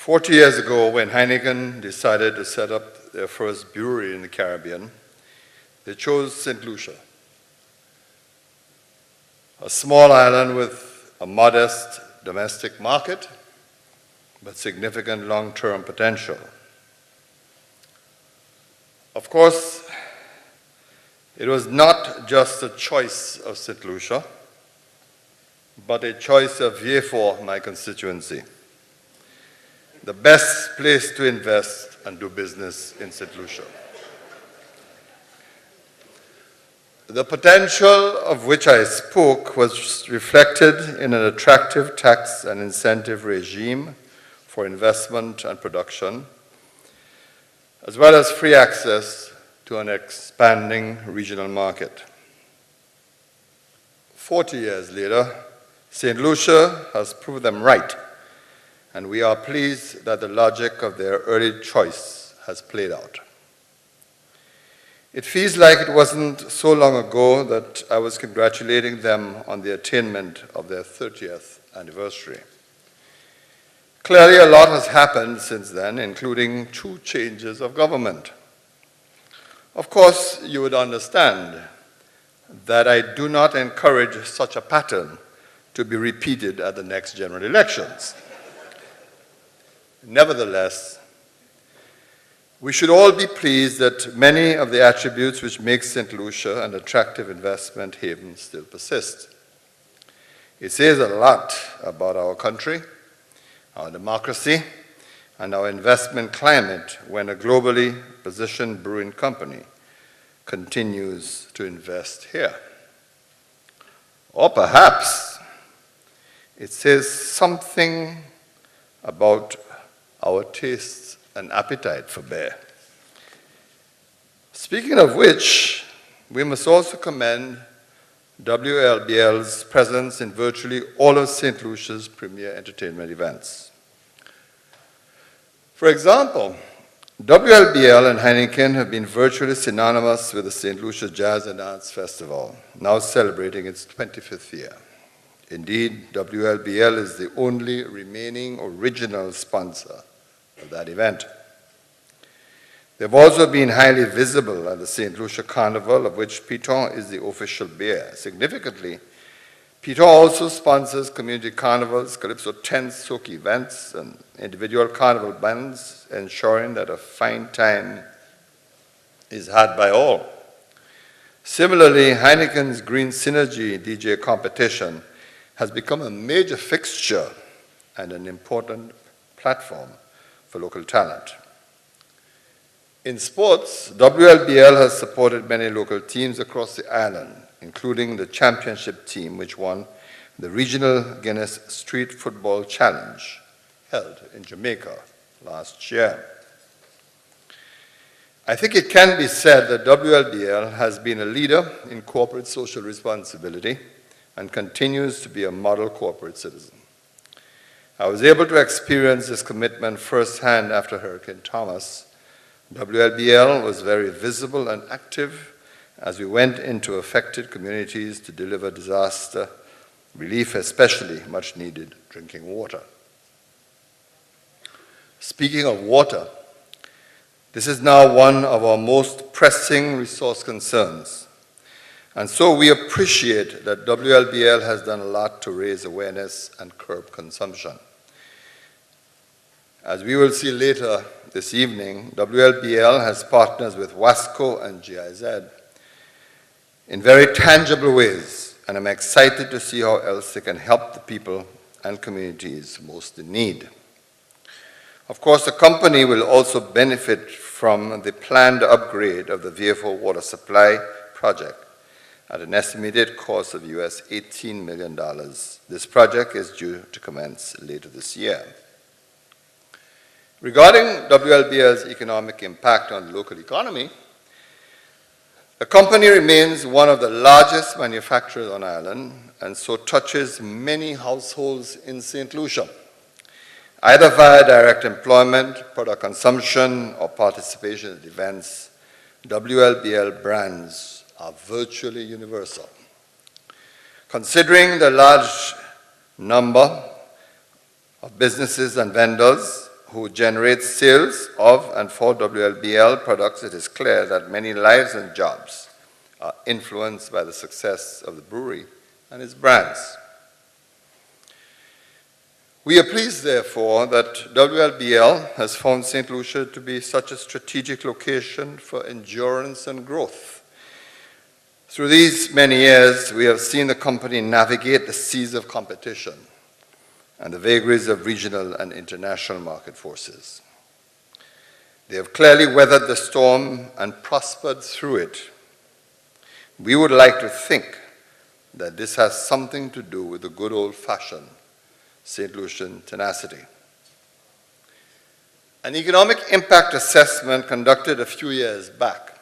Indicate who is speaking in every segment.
Speaker 1: 40 years ago, when Heineken decided to set up their first brewery in the Caribbean, they chose St. Lucia, a small island with a modest domestic market, but significant long-term potential. Of course, it was not just a choice of St. Lucia, but a choice of Vieux-Fort, my constituency. The best place to invest and do business in St. Lucia. The potential of which I spoke was reflected in an attractive tax and incentive regime for investment and production, as well as free access to an expanding regional market. 40 years later, St. Lucia has proved them right, and we are pleased that the logic of their early choice has played out. It feels like it wasn't so long ago that I was congratulating them on the attainment of their 30th anniversary. Clearly, a lot has happened since then, including 2 changes of government. Of course, you would understand that I do not encourage such a pattern to be repeated at the next general elections. Nevertheless, we should all be pleased that many of the attributes which make St. Lucia an attractive investment haven still persist. It says a lot about our country, our democracy, and our investment climate when a globally positioned brewing company continues to invest here. Or perhaps it says something about our tastes and appetite for beer. Speaking of which, we must also commend WLBL's presence in virtually all of St. Lucia's premier entertainment events. For example, WLBL and Heineken have been virtually synonymous with the St. Lucia Jazz and Arts Festival, now celebrating its 25th year. Indeed, WLBL is the only remaining original sponsor of that event. They've also been highly visible at the St. Lucia Carnival, of which Piton is the official beer. Significantly, Piton also sponsors community carnivals, calypso tents, soak events, and individual carnival bands, ensuring that a fine time is had by all. Similarly, Heineken's Green Synergy DJ competition has become a major fixture and an important platform for local talent. In sports, WLBL has supported many local teams across the island, including the championship team which won the Regional Guinness Street Football Challenge held in Jamaica last year. I think it can be said that WLBL has been a leader in corporate social responsibility and continues to be a model corporate citizen. I was able to experience this commitment firsthand after Hurricane Thomas. WLBL was very visible and active as we went into affected communities to deliver disaster relief, especially much needed drinking water. Speaking of water, this is now one of our most pressing resource concerns. And so we appreciate that WLBL has done a lot to raise awareness and curb consumption. As we will see later this evening, WLBL has partners with WASCO and GIZ in very tangible ways, and I'm excited to see how else they can help the people and communities most in need. Of course, the company will also benefit from the planned upgrade of the Vieux-Fort water supply project at an estimated cost of US $18 million. This project is due to commence later this year. Regarding WLBL's economic impact on the local economy, the company remains one of the largest manufacturers on island and so touches many households in St. Lucia, either via direct employment, product consumption, or participation at events. WLBL brands are virtually universal. Considering the large number of businesses and vendors who generates sales of and for WLBL products, it is clear that many lives and jobs are influenced by the success of the brewery and its brands. We are pleased, therefore, that WLBL has found St. Lucia to be such a strategic location for endurance and growth. Through these many years, we have seen the company navigate the seas of competition and the vagaries of regional and international market forces. They have clearly weathered the storm and prospered through it. We would like to think that this has something to do with the good old-fashioned St. Lucian tenacity. An economic impact assessment conducted a few years back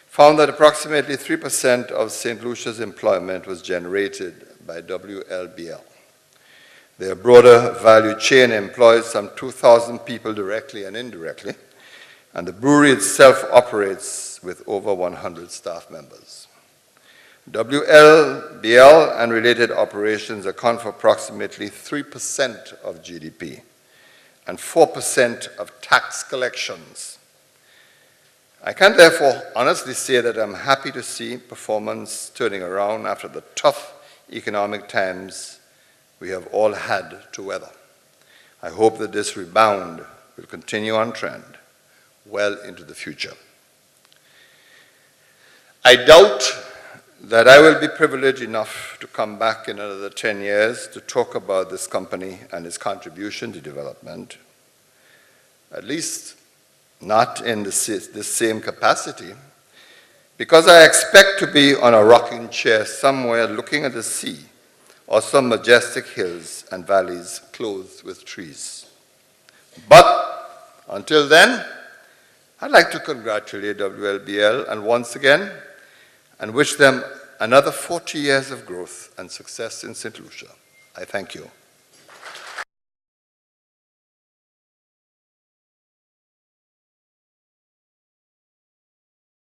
Speaker 1: found that approximately 3% of St. Lucia's employment was generated by WLBL. Their broader value chain employs some 2,000 people directly and indirectly, and the brewery itself operates with over 100 staff members. WLBL and related operations account for approximately 3% of GDP and 4% of tax collections. I can therefore honestly say that I'm happy to see performance turning around after the tough economic times we have all had to weather. I hope that this rebound will continue on trend well into the future. I doubt that I will be privileged enough to come back in another 10 years to talk about this company and its contribution to development, at least not in the same capacity, because I expect to be on a rocking chair somewhere looking at the sea or some majestic hills and valleys clothed with trees. But until then, I'd like to congratulate WLBL and once again and wish them another 40 years of growth and success in St. Lucia. I thank you.